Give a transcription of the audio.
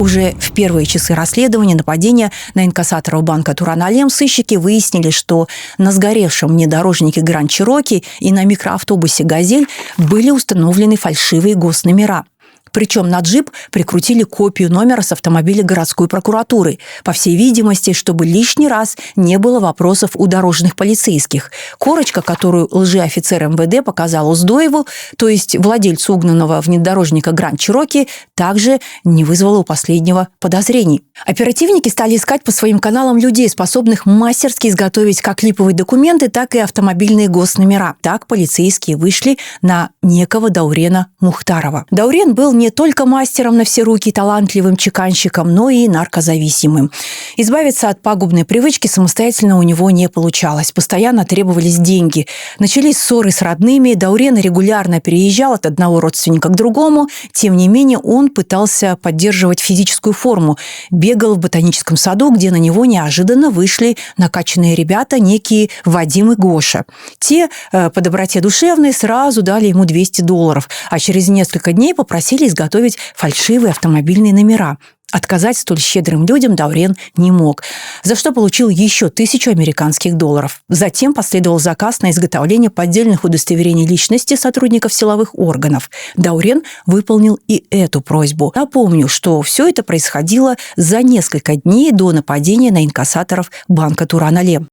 Уже в первые часы расследования нападения на инкассаторов банка Туран-Алем сыщики выяснили, что на сгоревшем внедорожнике Гранд Чироки и на микроавтобусе «Газель» были установлены фальшивые госномера. Причем на джип прикрутили копию номера с автомобиля городской прокуратуры, по всей видимости, чтобы лишний раз не было вопросов у дорожных полицейских. Корочка, которую лжеофицер МВД показал Уздоеву, то есть владельцу угнанного внедорожника Гранд Чироки, также не вызвала у последнего подозрений. Оперативники стали искать по своим каналам людей, способных мастерски изготовить как липовые документы, так и автомобильные госномера. Так полицейские вышли на некого Даурена Мухтарова. Даурен был не только мастером на все руки и талантливым чеканщиком, но и наркозависимым. Избавиться от пагубной привычки самостоятельно у него не получалось. Постоянно требовались деньги. Начались ссоры с родными. Даурен регулярно переезжал от одного родственника к другому. Тем не менее, он пытался поддерживать физическую форму. Бегал в ботаническом саду, где на него неожиданно вышли накачанные ребята, некие Вадим и Гоша. Те по доброте душевной сразу дали ему $200, а через несколько дней попросили изготовить фальшивые автомобильные номера. Отказать столь щедрым людям Даурен не мог, за что получил еще $1000. Затем последовал заказ на изготовление поддельных удостоверений личности сотрудников силовых органов. Даурен выполнил и эту просьбу. Напомню, что все это происходило за несколько дней до нападения на инкассаторов банка Туран-Алем.